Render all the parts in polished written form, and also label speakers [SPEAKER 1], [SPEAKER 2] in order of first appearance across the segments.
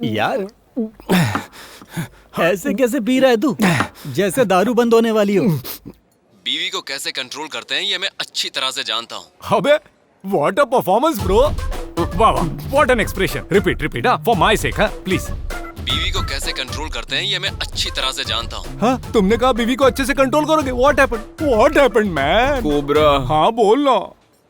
[SPEAKER 1] यार ऐसे कैसे पी रहा है तू, जैसे दारू बंद होने वाली हो।
[SPEAKER 2] बीवी को कैसे कंट्रोल करते हैं ये मैं अच्छी तरह से जानता हूँ।
[SPEAKER 3] अबे व्हाट अ परफॉर्मेंस ब्रो, वाह वाह, what an expression. Repeat for my sec, please.
[SPEAKER 2] बीवी को कैसे कंट्रोल करते हैं ये मैं अच्छी तरह से जानता हूँ।
[SPEAKER 3] हाँ, तुमने कहा बीवी को अच्छे से कंट्रोल करोगे। What happened man?
[SPEAKER 4] कोबरा,
[SPEAKER 3] हाँ बोल ना।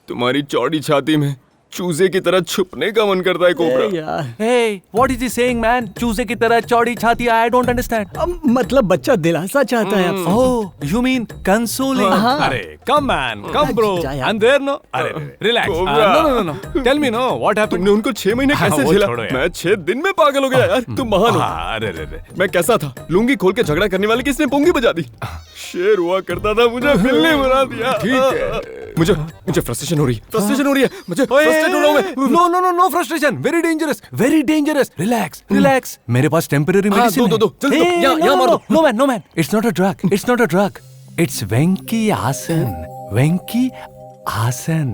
[SPEAKER 4] तुम्हारी चौड़ी छाती में चूजे की तरह छुपने का मन करता है कोबरा।
[SPEAKER 1] यार
[SPEAKER 3] Hey, what is he saying, man? चूजे की तरह चौड़ी छाती, I don't understand.
[SPEAKER 1] मतलब बच्चा दिलासा चाहता है आपसे।
[SPEAKER 3] Oh, you mean consoling?
[SPEAKER 1] हाँ।
[SPEAKER 3] अरे, come man, come bro.
[SPEAKER 1] जा यार।
[SPEAKER 3] And there no. अरे, relax.
[SPEAKER 4] Cobra.
[SPEAKER 3] No. Tell me no, what happened?
[SPEAKER 4] तुमने उनको 6 महीने
[SPEAKER 3] हाँ,
[SPEAKER 4] कैसे
[SPEAKER 3] वो
[SPEAKER 4] झेला?
[SPEAKER 3] छोड़ो यार।
[SPEAKER 4] मैं 6 दिन में पागल हो गया यार। तुम महान हो।
[SPEAKER 3] अरे।
[SPEAKER 4] मैं कैसा था? लुंगी खोल के झगड़ा करने वाले किसने पुंगी बजा दी? शेर हुआ करता था, मुझे बिल्ली बना दिया।
[SPEAKER 3] ठीक है।
[SPEAKER 4] मुझे फ्रस्ट्रेशन हो रही है। मुझे फ्रस्ट्रेट हो रहा हूं मैं।
[SPEAKER 3] No frustration. Very dangerous. Relax. मेरे पास temporary medicine है।
[SPEAKER 4] दो, जल्दी दो।
[SPEAKER 3] Hey,
[SPEAKER 4] यहाँ मार दो।
[SPEAKER 3] No man. It's not a drug. It's Venki Asan.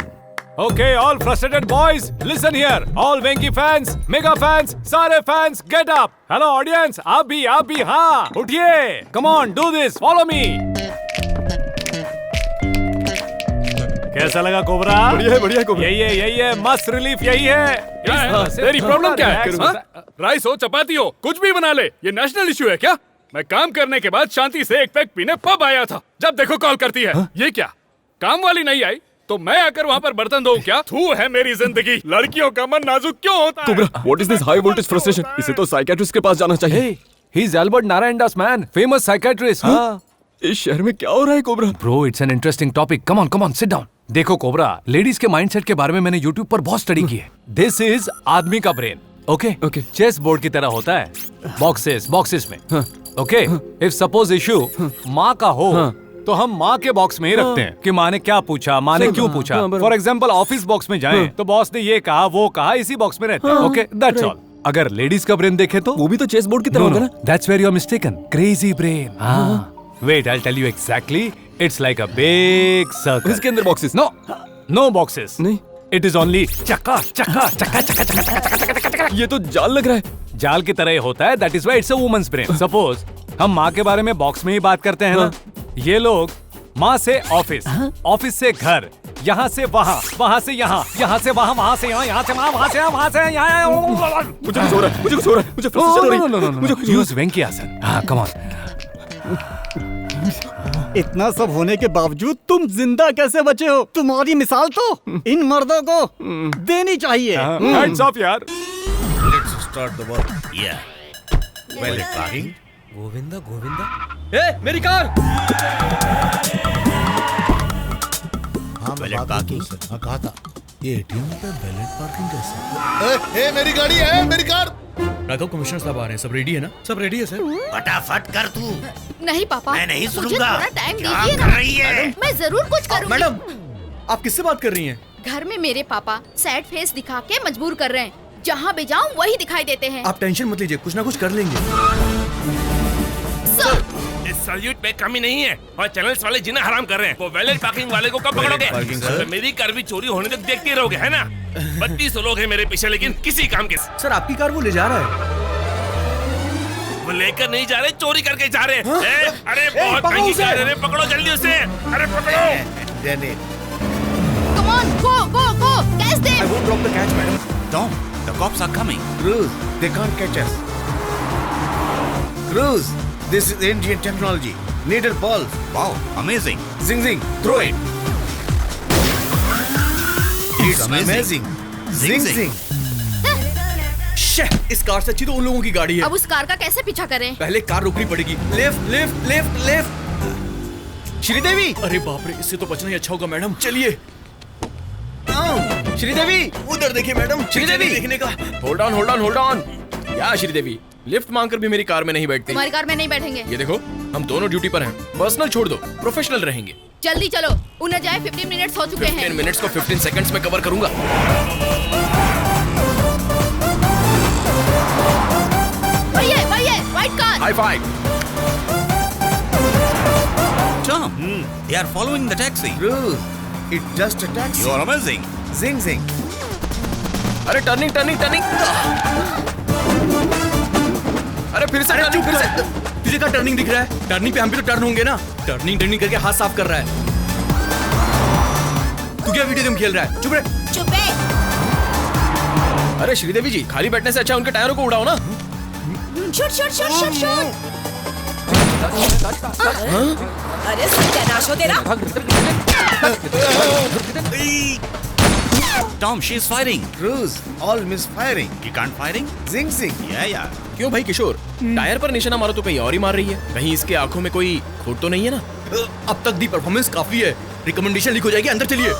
[SPEAKER 3] Okay, all frustrated boys, listen here. All Venki fans, mega fans, सारे fans, get up. Hello audience, आप भी हाँ, उठिए. Come on, do this. Follow me. कैसा लगा cobra?
[SPEAKER 4] बढ़िया है cobra.
[SPEAKER 3] यही है मस्त रिलीफ, यही है।
[SPEAKER 5] क्या है? तेरी प्रॉब्लम क्या है? राइस हो, चपाती हो, कुछ भी बना ले। ये नेशनल इशू है क्या? मैं काम करने के बाद शांति से एक पैक पीने पब आया था, जब देखो कॉल करती है। ये क्या काम वाली नहीं आई तो मैं आकर वहाँ पर बर्तन धोऊं क्या? थू है मेरी जिंदगी। लड़कियों का मन नाजुक क्यों होता है?
[SPEAKER 4] Cobra, what is this high voltage frustration? इसे तो साइकियाट्रिस्ट के पास जाना चाहिए।
[SPEAKER 3] He is Albert Narayan Das, man, famous psychiatrist.
[SPEAKER 4] इस शहर में क्या हो रहा है cobra?
[SPEAKER 3] Bro, it's an interesting topic. Come on, sit down. देखो कोबरा, लेडीज के माइंडसेट के बारे में मैंने YouTube पर बहुत स्टडी की है। दिस इज आदमी का ब्रेन, ओके? चेस बोर्ड की तरह होता है, बॉक्सेस में, ओके? इफ सपोज इशू माँ का हो तो हम माँ के बॉक्स में ही रखते हैं कि माँ ने क्या पूछा, माँ ने क्यों पूछा। फॉर एग्जाम्पल ऑफिस बॉक्स में जाएं तो बॉस ने ये कहा वो कहा, इसी बॉक्स में रहते हैं, ओके? That's all. अगर लेडीज का ब्रेन देखे तो
[SPEAKER 4] वो भी तो चेस बोर्ड की तरह होगा ना?
[SPEAKER 3] That's where you are mistaken, crazy brain. Wait, I'll tell you exactly. It's like a big circle.
[SPEAKER 4] इसके अंदर बॉक्सेस?
[SPEAKER 3] No boxes.
[SPEAKER 4] नहीं।
[SPEAKER 3] It is only चक्का।
[SPEAKER 4] ये तो जाल लग रहा है।
[SPEAKER 3] जाल की तरह ही होता है। That is why it's a woman's brain. Suppose हम माँ के बारे में बॉक्स में ही बात करते हैं ना, ये लोग माँ से ऑफिस, ऑफिस से घर, यहाँ से वहाँ, वहाँ से यहाँ, यहाँ से वहाँ, वहाँ से यहाँ, यहाँ से वहाँ, वहाँ से यहाँ, वहाँ से यहाँ।
[SPEAKER 4] मुझे कुछ हो रहा है, मुझे फ्रस्ट्रेशन हो रही है।
[SPEAKER 3] मुझे यूज वेंकी आसन। हाँ, come on.
[SPEAKER 1] इतना सब होने के बावजूद तुम जिंदा कैसे बचे हो? तुम्हारी मिसाल तो इन मर्दों को देनी चाहिए।
[SPEAKER 3] Hands off यार।
[SPEAKER 6] Let's start the work. Yeah. Valet parking.
[SPEAKER 5] ए, मेरी कार!
[SPEAKER 6] हाँ, valet parking. हाँ, कहा था। ये ATM पे valet parking कैसे? मेरी गाड़ी है, मेरी कार।
[SPEAKER 5] राघव, कमिश्नर साहब आ रहे हैं, सब रेडी है ना? सब रेडी है सर।
[SPEAKER 6] फटाफट कर तू।
[SPEAKER 7] नहीं पापा,
[SPEAKER 6] मैं नहीं
[SPEAKER 7] मुझे
[SPEAKER 6] सुनूंगा।
[SPEAKER 7] थोड़ा टाइम
[SPEAKER 6] क्या
[SPEAKER 7] दीजिए
[SPEAKER 6] कर
[SPEAKER 7] ना।
[SPEAKER 6] रही है?
[SPEAKER 7] मैं जरूर कुछ करूंगी।
[SPEAKER 5] मैडम, आप किससे बात कर रही हैं?
[SPEAKER 7] घर में मेरे पापा सैड फेस दिखा के मजबूर कर रहे हैं। जहाँ भी जाऊँ वही दिखाई देते हैं।
[SPEAKER 5] आप टेंशन मत लीजिए, कुछ ना कुछ कर लेंगे।
[SPEAKER 7] सर,
[SPEAKER 8] इस सैल्यूट में कमी नहीं है और चैनल्स वाले जिन्हें हराम कर रहे हैं। वो वैलेट पार्किंग वाले को कब पकड़ोगे? तो मेरी कार भी चोरी होने तक देखते रहोगे, है ना? 32 लोग हैं मेरे पीछे, लेकिन किसी काम के।
[SPEAKER 5] सर, आपकी कार वो ले जा रहा है।
[SPEAKER 8] वो लेकर नहीं जा रहे, चोरी करके जा रहे हैं। अरे बहुत महंगी कार है, पकड़ो जल्दी उसे। अरे पकड़ो।
[SPEAKER 7] come on, go, catch them.
[SPEAKER 5] I won't drop the catch, madam.
[SPEAKER 6] Tom, the cops are coming. Cruz, they can't catch us. Cruz, this is Indian technology. Needle pulse. Wow, amazing. Zing, throw it. It's amazing. Zing.
[SPEAKER 5] इस car से अच्छी तो उन लोगों की गाड़ी है।
[SPEAKER 7] अब उस कार का कैसे पीछा करें?
[SPEAKER 5] पहले कार रोकनी पड़ेगी। लेफ्ट। श्रीदेवी! अरे बाप रे, इससे तो बचना ही अच्छा होगा मैडम। चलिए। श्रीदेवी, उधर देखिए मैडम। श्रीदेवी देखने का।
[SPEAKER 4] Hold on. क्या श्रीदेवी, लिफ्ट मांगकर भी मेरी कार में नहीं बैठती?
[SPEAKER 7] तुम्हारी कार में नहीं बैठेंगे।
[SPEAKER 4] ये देखो, हम दोनों ड्यूटी पर हैं। पर्सनल छोड़ दो, प्रोफेशनल रहेंगे।
[SPEAKER 7] जल्दी चलो, उन्हें जाए 15 मिनट्स हो चुके हैं।
[SPEAKER 4] 15 मिनट्स को 15 सेकंड्स में कवर करूंगा।
[SPEAKER 7] वही है, white car.
[SPEAKER 4] High five.
[SPEAKER 6] Tom, they are following the taxi.
[SPEAKER 9] Cruz, it's just a taxi.
[SPEAKER 6] You are amazing.
[SPEAKER 9] Zing.
[SPEAKER 4] अरे टर्निंग टर्निंग टर्निंग। अरे फिर से टर्निंग, फिर से।
[SPEAKER 9] तुझे क्या टर्निंग दिख रहा है? टर्निंग पे हम भी तो टर्न होंगे ना। टर्निंग टर्निंग करके हाथ साफ कर रहा है। तू क्या वीडियो गेम खेल रहा है? चुप रहे।
[SPEAKER 7] चुप है।
[SPEAKER 4] अरे श्रीदेवी जी, खाली बैठने से अच्छा उनके टायरों को उड़ाओ ना।
[SPEAKER 7] Shoot shoot shoot shoot shoot.
[SPEAKER 10] अरे सत्यानाश हो तेरा।
[SPEAKER 11] Tom, she's firing.
[SPEAKER 6] Cruz, all misfiring.
[SPEAKER 11] You can't firing?
[SPEAKER 6] Zing zing.
[SPEAKER 11] Yeah.
[SPEAKER 4] क्यों भाई किशोर, टायर पर निशाना मारो तो कहीं और ही मार रही है। कहीं इसके आंखों में कोई खोट तो नहीं है ना?
[SPEAKER 9] अब तक दी परफॉर्मेंस काफी है। रिकमेंडेशन लीक हो जाएगी, अंदर चलिए।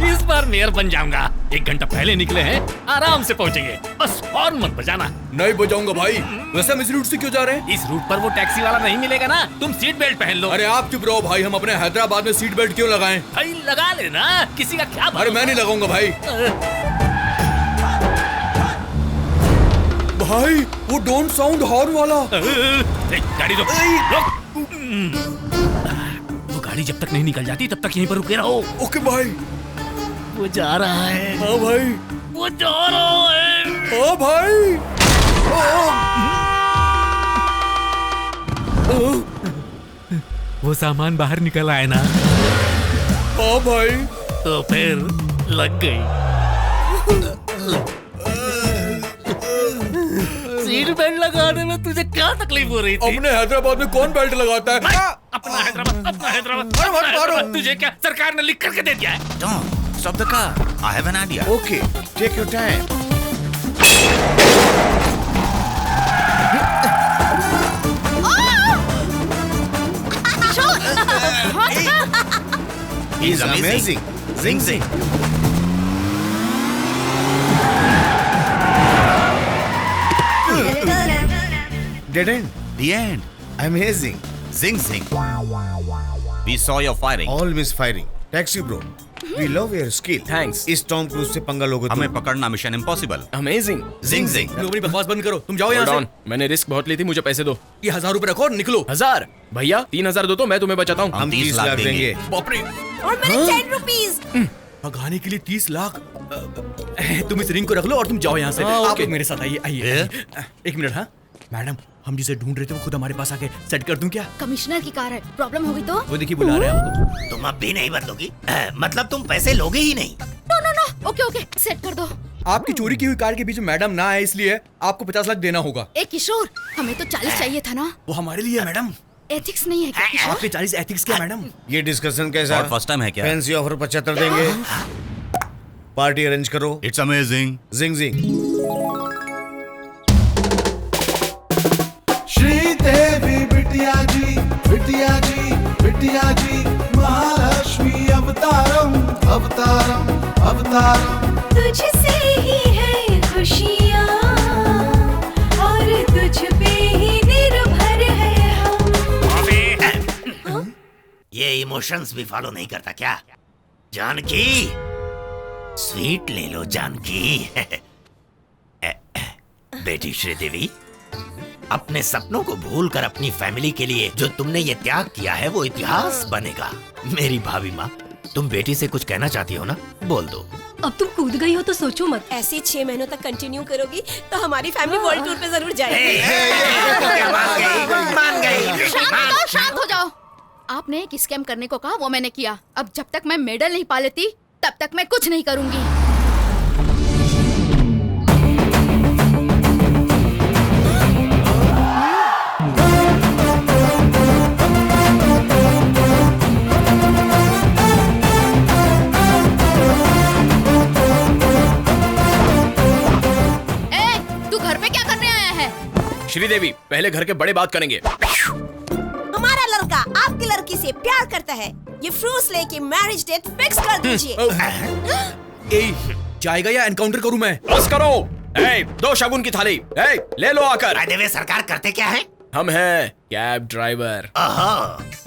[SPEAKER 5] इस बार मेयर बन जाऊंगा। 1 घंटा पहले निकले हैं, आराम से पहुंचेंगे। बस हॉर्न मत बजाना।
[SPEAKER 9] नहीं बजाऊंगा भाई। वैसे हम इस रूट से क्यों जा रहे हैं?
[SPEAKER 5] इस रूट पर वो टैक्सी वाला नहीं मिलेगा ना। तुम सीट बेल्ट पहन लो।
[SPEAKER 9] अरे आप चुप रहो भाई, हम अपने हैदराबाद में सीट बेल्ट क्यों लगाएं?
[SPEAKER 5] भाई लगा लेना, किसी का क्या
[SPEAKER 9] अरे मैं नहीं लगाऊंगा भाई। भाई वो डोंट साउंड हॉर्न वाला।
[SPEAKER 5] गाड़ी रोक। वो गाड़ी जब तक नहीं निकल जाती तब तक यहीं पर रुके रहो।
[SPEAKER 9] ओके भाई।
[SPEAKER 5] वो जा रहा है।
[SPEAKER 9] हाँ भाई।
[SPEAKER 5] वो जा रहा है।
[SPEAKER 9] हाँ भाई।
[SPEAKER 5] वो सामान बाहर निकल आए ना।
[SPEAKER 9] हाँ भाई।
[SPEAKER 5] तो फिर लग गई। सीट बेल्ट लगाने में तुझे क्या तकलीफ हो रही थी?
[SPEAKER 9] अपने हैदराबाद में कौन बेल्ट लगाता है?
[SPEAKER 5] अपना हैदराबाद तुझे क्या सरकार ने लिख करके दे दिया है?
[SPEAKER 11] Tom, stop the car. I have an idea.
[SPEAKER 6] Okay, take your time.
[SPEAKER 11] He's amazing. Zing zing.
[SPEAKER 6] Dead end.
[SPEAKER 11] The end.
[SPEAKER 6] Amazing.
[SPEAKER 11] Zing zing. We saw your firing.
[SPEAKER 6] All misfiring. Taxi bro. We love your skill.
[SPEAKER 4] Thanks.
[SPEAKER 6] इस Tom cruise से पंगा लोगे
[SPEAKER 11] हमें पकड़ना mission impossible.
[SPEAKER 4] Amazing.
[SPEAKER 11] Zing zing.
[SPEAKER 9] तुम अपनी बकवास बंद करो, तुम जाओ यहाँ से।
[SPEAKER 4] मैंने रिस्क बहुत ली थी, मुझे पैसे दो।
[SPEAKER 9] ये 1000 रुपए रखो और निकलो।
[SPEAKER 4] 1000? भैया 3000 दो तो मैं तुम्हें बचाता हूँ।
[SPEAKER 6] हम 30 लाख देंगे।
[SPEAKER 9] बाप रे।
[SPEAKER 10] और मैंने 10 रुपीज।
[SPEAKER 9] भगाने के लिए 30 लाख। तुम इस रिंग को रख लो और तुम जाओ यहाँ से। आप मेरे साथ आइए आइए। 1 मिनट। हाँ मैडम, हम जिसे ढूंढ रहे थे वो खुद हमारे पास आके सेट कर दूं क्या?
[SPEAKER 7] कमिश्नर की कार है, प्रॉब्लम होगी तो?
[SPEAKER 9] वो देखिए बुला रहे हैं हमको।
[SPEAKER 11] तुम अब भी नहीं बदलोगी? मतलब तुम पैसे लोगे ही नहीं?
[SPEAKER 7] नो, ओके सेट कर दो।
[SPEAKER 9] आपकी चोरी की हुई कार के बीच में मैडम ना आए इसलिए आपको 50 लाख देना होगा।
[SPEAKER 7] किशोर, हमें तो 40 चाहिए था ना।
[SPEAKER 9] वो हमारे लिए है मैडम।
[SPEAKER 7] एथिक्स नहीं है क्या किशोर?
[SPEAKER 9] आपके 40 एथिक्स क्या मैडम?
[SPEAKER 6] ये डिस्कशन कैसा?
[SPEAKER 11] और फर्स्ट टाइम है क्या?
[SPEAKER 6] फैंसी ऑफर 75 देंगे। पार्टी अरेंज करो।
[SPEAKER 11] It's amazing.
[SPEAKER 6] जिंग जिंग।
[SPEAKER 12] श्रीदेवी बिटिया जी महालक्ष्मी अवतारम अवतारम अवतारम।
[SPEAKER 10] तुझसे ही है खुशियाँ और तुझ पे ही निर्भर है हम।
[SPEAKER 11] ये इमोशंस भी फॉलो नहीं करता क्या? जानकी, स्वीट ले लो जानकी। बेटी श्रीदेवी, अपने सपनों को भूलकर अपनी फैमिली के लिए जो तुमने ये त्याग किया है वो इतिहास बनेगा। मेरी भाभी माँ, तुम बेटी से कुछ कहना चाहती हो ना? बोल दो।
[SPEAKER 10] अब तुम कूद गई हो तो सोचो मत। ऐसे 6 महीनों तक कंटिन्यू करोगी तो हमारी फैमिली वर्ल्ड टूर पे जरूर जाएगी।
[SPEAKER 11] मान गई।
[SPEAKER 7] शांत हो जाओ। आपने एक स्कैम करने को कहा, वो मैंने किया। अब जब तक मैं मेडल नहीं पा लेती तब तक मैं कुछ नहीं करूंगी। तू घर पे क्या करने आया है?
[SPEAKER 4] श्रीदेवी, पहले घर के बड़े बात करेंगे।
[SPEAKER 10] हमारा लड़का आपकी लड़की से प्यार करता है। ये फ्रूट्स लेके मैरिज डेट फिक्स कर दीजिए।
[SPEAKER 9] जाएगा या एनकाउंटर करूं मैं?
[SPEAKER 4] बस करो। दो शगुन की थाली। ले लो आकर।
[SPEAKER 11] वे सरकार करते क्या है?
[SPEAKER 4] हम हैं कैब ड्राइवर।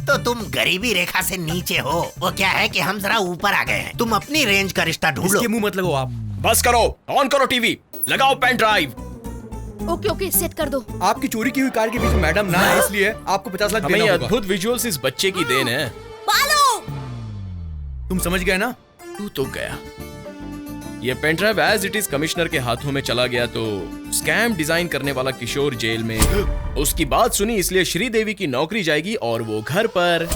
[SPEAKER 11] तो तुम गरीबी रेखा से नीचे हो। वो क्या है कि हम जरा ऊपर आ गए हैं। तुम अपनी रेंज का रिश्ता ढूंढो।
[SPEAKER 9] इसके मुंह मत लगो आप।
[SPEAKER 4] बस करो, ऑन करो टीवी, लगाओ पेन ड्राइव।
[SPEAKER 7] ओके सेट कर दो।
[SPEAKER 9] आपकी चोरी की हुई कार के बीच में मैडम ना है इसलिए आपको 50 लाख देना होगा।
[SPEAKER 4] हमें अद्भुत विजुअल्स इस बच्चे की देन है।
[SPEAKER 10] बालो,
[SPEAKER 9] तुम समझ गए ना?
[SPEAKER 4] तू तो गया। ये pen drive as it is commissioner के हाथों में चला गया तो स्कैम डिजाइन करने वाला किशोर जेल में। उसकी बात सुनी इसलिए श्रीदेवी की नौकरी जाएगी और वो घर पर।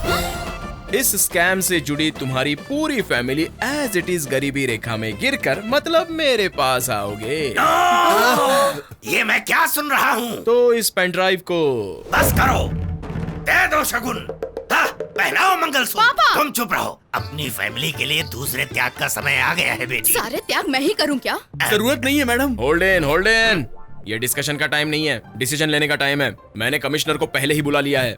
[SPEAKER 4] इस स्कैम से जुड़ी तुम्हारी पूरी फैमिली एज इट इज गरीबी रेखा में गिरकर मतलब मेरे पास आओगे।
[SPEAKER 11] ये मैं क्या सुन रहा हूँ?
[SPEAKER 4] तो इस पेन ड्राइव को
[SPEAKER 11] बस करो, दे दो शगुन, पहनाओ मंगलसूत्र। तुम चुप रहो, अपनी फैमिली के लिए दूसरे त्याग का समय आ गया है बेटी।
[SPEAKER 7] सारे त्याग मैं ही करूं क्या?
[SPEAKER 4] जरूरत नहीं है मैडम। Hold in. ये डिस्कशन का टाइम नहीं है, डिसीजन लेने का टाइम है। मैंने कमिश्नर को पहले ही बुला लिया है।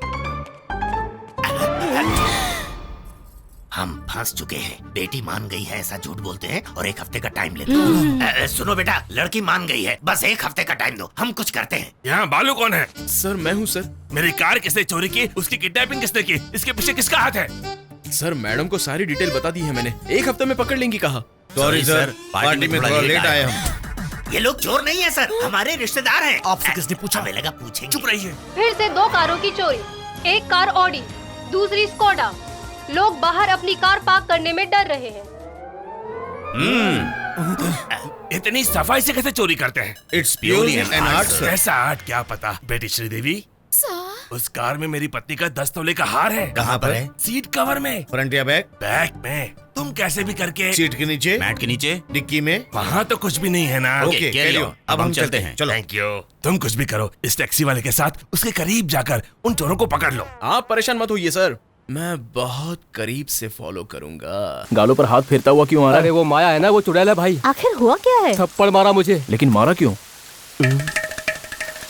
[SPEAKER 11] हम फंस चुके हैं। बेटी मान गई है ऐसा झूठ बोलते हैं और 1 हफ्ते का टाइम लेते हैं। सुनो बेटा, लड़की मान गई है, बस 1 हफ्ते का टाइम दो, हम कुछ करते हैं।
[SPEAKER 8] यहाँ बालू कौन है?
[SPEAKER 4] सर मैं हूँ सर।
[SPEAKER 8] मेरी कार किसने चोरी की? उसकी किडनैपिंग किसने की? इसके पीछे किसका हाथ है?
[SPEAKER 4] सर मैडम को सारी डिटेल बता दी है मैंने। 1 हफ्ते में पकड़ लेंगी कहा।
[SPEAKER 11] सॉरी सर,
[SPEAKER 6] पार्टी में थोड़ा लेट आए हम।
[SPEAKER 11] ये लोग चोर नहीं है सर, हमारे रिश्तेदार हैं। आपसे किसने पूछा? हमें लगा पूछेंगे।
[SPEAKER 8] चुप रहिए।
[SPEAKER 13] फिर से 2 कारों की चोरी, एक कार ऑडी, दूसरी स्कोडा। लोग बाहर अपनी कार पार्क करने में डर रहे हैं।
[SPEAKER 8] इतनी सफाई से कैसे चोरी करते हैं?
[SPEAKER 6] It's purely an art sir.
[SPEAKER 8] ऐसा आर्ट क्या पता। बेटी श्रीदेवी, उस कार में मेरी पत्नी का 10 तोले का हार है।
[SPEAKER 6] कहाँ पर है?
[SPEAKER 8] सीट कवर में।
[SPEAKER 6] फ्रंट या बैक?
[SPEAKER 8] बैक में। तुम कैसे भी करके।
[SPEAKER 6] सीट के नीचे?
[SPEAKER 11] मैट के नीचे?
[SPEAKER 6] डिक्की में?
[SPEAKER 8] वहाँ तो कुछ भी नहीं है ना।
[SPEAKER 6] Okay, carry on. अब हम चलते हैं। चलो।
[SPEAKER 8] Thank you. तुम कुछ भी करो, इस टैक्सी वाले के साथ उसके करीब जाकर उन चोरों को पकड़ लो।
[SPEAKER 4] आप परेशान मत होइए सर, मैं बहुत करीब से फॉलो करूंगा। गालों पर हाथ फेरता हुआ क्यों आ रहा है?
[SPEAKER 14] अरे वो माया है ना, वो चुड़ैल है भाई।
[SPEAKER 10] आखिर हुआ क्या है?
[SPEAKER 14] थप्पड़ मारा मुझे।
[SPEAKER 4] लेकिन मारा क्यों?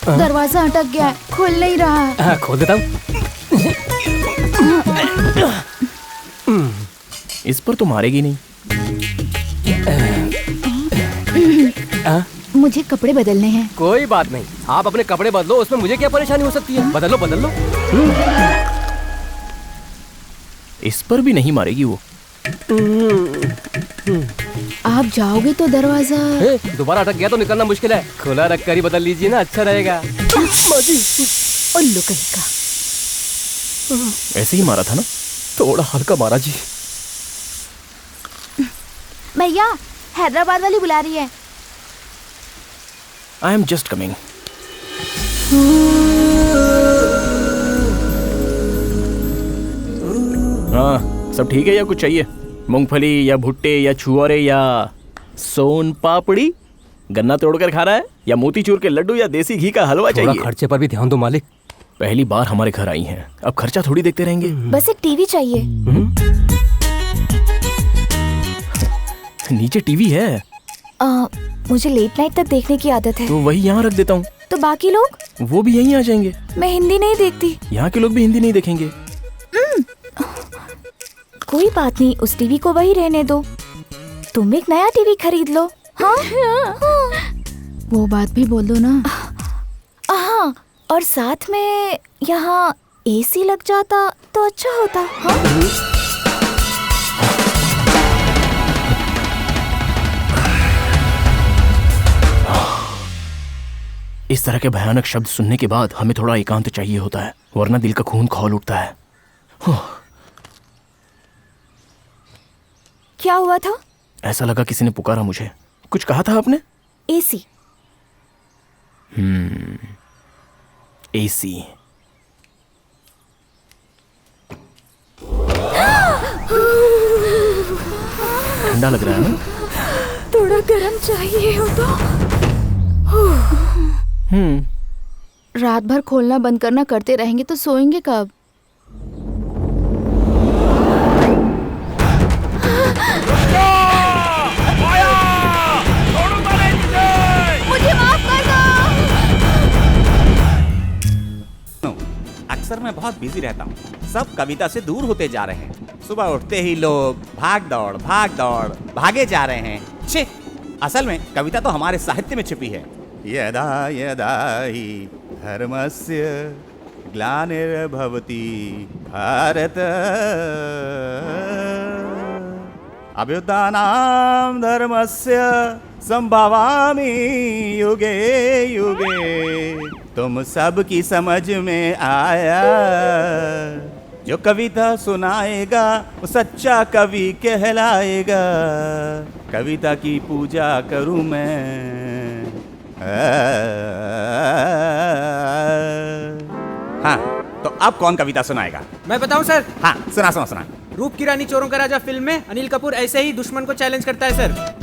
[SPEAKER 7] दरवाजा अटक गया है, खुल नहीं रहा।
[SPEAKER 14] खोल देता हूँ।
[SPEAKER 4] इस पर तो मारेगी नहीं।
[SPEAKER 7] मुझे कपड़े बदलने हैं।
[SPEAKER 14] कोई बात नहीं, आप अपने कपड़े बदलो, उसमें मुझे क्या परेशानी हो सकती है। बदल लो।
[SPEAKER 4] इस पर भी नहीं मारेगी वो।
[SPEAKER 7] आप जाओगे तो दरवाजा
[SPEAKER 14] दोबारा अटक गया तो निकलना मुश्किल है। खुला रखकर ही बदल लीजिए ना, अच्छा रहेगा।
[SPEAKER 7] उल्लू कहीं का।
[SPEAKER 4] ऐसे ही मारा था ना, थोड़ा हल्का मारा जी।
[SPEAKER 7] भैया, हैदराबाद वाली बुला रही है।
[SPEAKER 4] I am just coming. हाँ, सब ठीक है या कुछ चाहिए? मूंगफली या भुट्टे या छुआरे या सोन पापड़ी? गन्ना तोड़कर खा रहा है या मोतीचूर के लड्डू या देसी घी का हलवा चाहिए?
[SPEAKER 14] खर्चे पर भी ध्यान दो मालिक।
[SPEAKER 4] पहली बार हमारे घर आई हैं, अब खर्चा थोड़ी देखते रहेंगे।
[SPEAKER 7] बस एक टीवी चाहिए।
[SPEAKER 4] नीचे टीवी है।
[SPEAKER 7] मुझे लेट नाइट तक देखने की आदत है।
[SPEAKER 4] तो वही यहाँ रख देता हूँ।
[SPEAKER 7] तो बाकी लोग?
[SPEAKER 4] वो भी यहीं आ जाएंगे।
[SPEAKER 7] मैं हिंदी नहीं देखती।
[SPEAKER 4] यहाँ के लोग भी हिंदी नहीं देखेंगे।
[SPEAKER 7] कोई बात नहीं, उस टीवी को वही रहने दो। तुम एक नया टीवी खरीद लो। हाँ? वो बात भी बोल दो ना। हाँ, और साथ में यहाँ एसी लग जाता तो अच्छा होता। हाँ?
[SPEAKER 4] इस तरह के भयानक शब्द सुनने के बाद हमें थोड़ा एकांत चाहिए होता है, वरना दिल का खून खौल उठता है।
[SPEAKER 7] क्या हुआ था?
[SPEAKER 4] ऐसा लगा किसी ने पुकारा मुझे। कुछ कहा था आपने?
[SPEAKER 7] एसी।
[SPEAKER 4] एसी। ठंडा लग रहा है ना?
[SPEAKER 7] थोड़ा गर्म चाहिए हो तो। रात भर खोलना बंद करना करते रहेंगे तो सोएंगे कब? मुझे माफ कर दो।
[SPEAKER 15] अक्सर मैं बहुत बिजी रहता हूँ, सब कविता से दूर होते जा रहे हैं। सुबह उठते ही लोग भाग दौड़ भागे जा रहे हैं। छे, असल में कविता तो हमारे साहित्य में छिपी है। यदा यदा हि धर्मस्य ग्लानिर्भवति भारत अभ्युत्थानं धर्मस्य संभवामि युगे युगे। तुम सब की समझ में आया, जो कविता सुनाएगा वो सच्चा कवि कहलाएगा। कविता की पूजा करूं मैं। हाँ, तो अब कौन कविता सुनाएगा?
[SPEAKER 16] मैं बताऊं सर?
[SPEAKER 15] हाँ, सुना।
[SPEAKER 16] रूप की रानी चोरों का राजा फिल्म में अनिल कपूर ऐसे ही दुश्मन को चैलेंज करता है सर।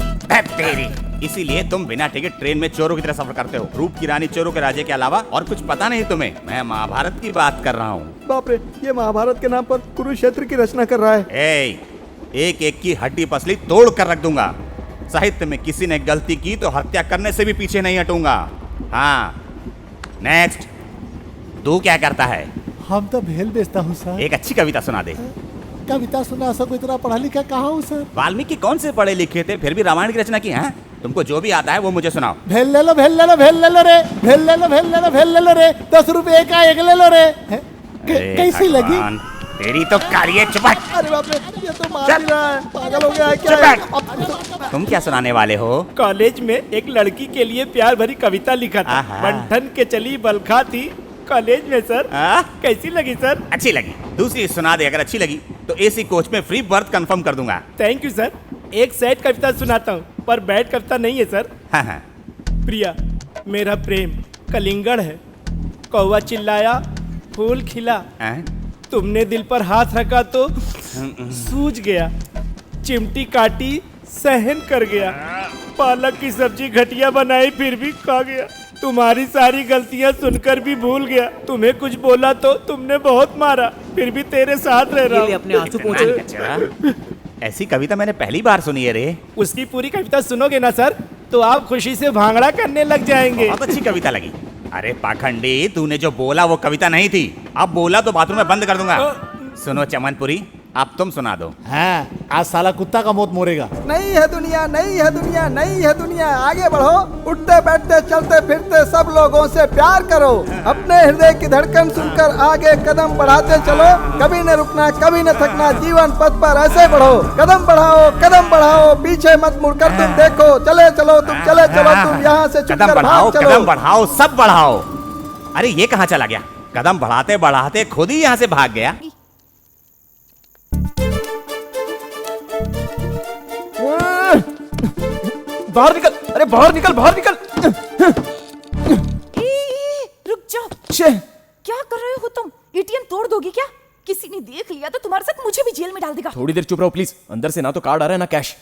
[SPEAKER 15] तेरी, इसीलिए तुम बिना टिकट ट्रेन में चोरों की तरह सफर करते हो। रूप की रानी चोरों के राजे के अलावा और कुछ पता नहीं तुम्हें। मैं महाभारत की बात कर रहा हूँ।
[SPEAKER 17] बाप रे, ये महाभारत के नाम पर कुरुक्षेत्र की रचना कर रहा है।
[SPEAKER 15] एक एक की हड्डी पसली तोड़ कर रख दूंगा। साहित्य में किसी ने गलती की तो हत्या करने से भी पीछे नहीं हटूंगा। हाँ, नेक्स्ट। तू क्या करता है?
[SPEAKER 6] हम तो भेल बेचता हूँ सर।
[SPEAKER 15] एक अच्छी कविता सुना दे।
[SPEAKER 6] कविता सुना सको, इतना पढ़ा लिखा कहाँ हूँ सर।
[SPEAKER 15] वाल्मीकि कौन से पढ़े लिखे थे, फिर भी रामायण की रचना की है। तुमको जो भी आता है वो मुझे सुनाओ।
[SPEAKER 6] भेल ले लो रे, भेल ले लो रे, 10 रुपए का एक ले लो रे। कैसी लगी?
[SPEAKER 15] तेरी तो कार्य चुपट।
[SPEAKER 6] अरे बाप रे, ये तो मार ही रहा है, पागल हो गया है क्या?
[SPEAKER 15] तुम क्या सुनाने वाले हो?
[SPEAKER 16] कॉलेज में एक लड़की के लिए प्यार भरी कविता लिखा था। बंठन के चली बलखा थी कॉलेज में सर। कैसी लगी सर?
[SPEAKER 15] अच्छी लगी। दूसरी सुना दे, अगर अच्छी लगी तो एसी कोच में फ्री बर्थ कंफर्म कर दूंगा।
[SPEAKER 16] Thank you sir. एक सैड कविता सुनाता हूँ, पर बैड कविता नहीं है सर।
[SPEAKER 15] हाँ।
[SPEAKER 16] प्रिया मेरा प्रेम कलिंगड़ है, कौवा चिल्लाया फूल खिला, तुमने दिल पर हाथ रखा तो सूझ गया, चिमटी काटी सहन कर गया, पालक की सब्जी घटिया बनाई फिर भी खा गया, तुम्हारी सारी गलतियां सुनकर भी भूल गया, तुम्हें कुछ बोला तो तुमने बहुत मारा, फिर भी तेरे साथ रह रहा हूं।
[SPEAKER 15] अपने आंसू पोंछे। ऐसी कविता मैंने पहली बार सुनी है रे।
[SPEAKER 16] उसकी पूरी कविता सुनोगे ना सर तो आप खुशी से भांगड़ा करने लग जाएंगे।
[SPEAKER 15] बहुत अच्छी कविता लगी। अरे पाखंडी, तूने जो बोला वो कविता नहीं थी। अब बोला तो बाथरूम में बंद कर दूंगा। सुनो चमनपुरी, अब तुम सुना दो।
[SPEAKER 6] हाँ, आज साला कुत्ता का मौत मोरेगा।
[SPEAKER 17] नहीं है दुनिया, नहीं है दुनिया, नहीं है दुनिया, आगे बढ़ो, उठते बैठते चलते फिरते सब लोगों से प्यार करो, अपने हृदय की धड़कन सुनकर आगे कदम बढ़ाते चलो, कभी न रुकना कभी न थकना, जीवन पथ पर ऐसे बढ़ो, कदम बढ़ाओ, पीछे मत मुड़कर तुम देखो, चले चलो तुम, चले चलो तुम, यहाँ से
[SPEAKER 15] कदम बढ़ाओ, सब बढ़ाओ। अरे ये कहाँ चला गया? कदम बढ़ाते बढ़ाते खुद ही यहाँ से भाग गया।
[SPEAKER 16] बाहर निकल, अरे बाहर निकल।
[SPEAKER 7] रुक जाओ। क्या कर रहे हो तुम? एटीएम तोड़ दोगी क्या? किसी ने देख लिया तो तुम्हारे साथ मुझे भी जेल में डाल देगा।
[SPEAKER 16] थोड़ी देर चुप रहो प्लीज। अंदर से ना तो कार्ड आ रहा है ना कैश।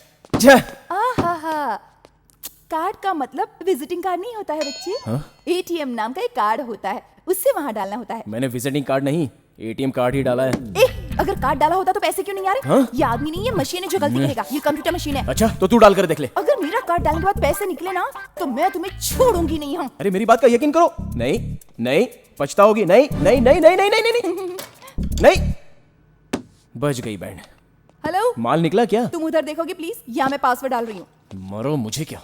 [SPEAKER 7] कार्ड का मतलब विजिटिंग कार्ड नहीं होता है बच्चे। एटीएम नाम का एक कार्ड होता है, उससे वहाँ डालना होता है।
[SPEAKER 16] मैंने विजिटिंग कार्ड नहीं, एटीएम कार्ड ही डाला है।
[SPEAKER 7] अगर कार्ड डाला होता तो पैसे क्यों नहीं आ रहे? ये आदमी नहीं, ये मशीन है जो गलती करेगा। ये कंप्यूटर मशीन है।
[SPEAKER 16] अच्छा, तो तू डाल कर देख ले।
[SPEAKER 7] अगर मेरा कार्ड डालने के बाद पैसे निकले ना तो मैं तुम्हें छोड़ूंगी नहीं। हम
[SPEAKER 16] अरे मेरी बात का यकीन करो। नहीं पछताओगी। नहीं। बच गई बैंड।
[SPEAKER 7] हेलो,
[SPEAKER 16] माल निकला क्या?
[SPEAKER 7] तुम उधर देखोगे प्लीज, यहाँ मैं पासवर्ड डाल रही हूँ।
[SPEAKER 16] मरो मुझे क्या।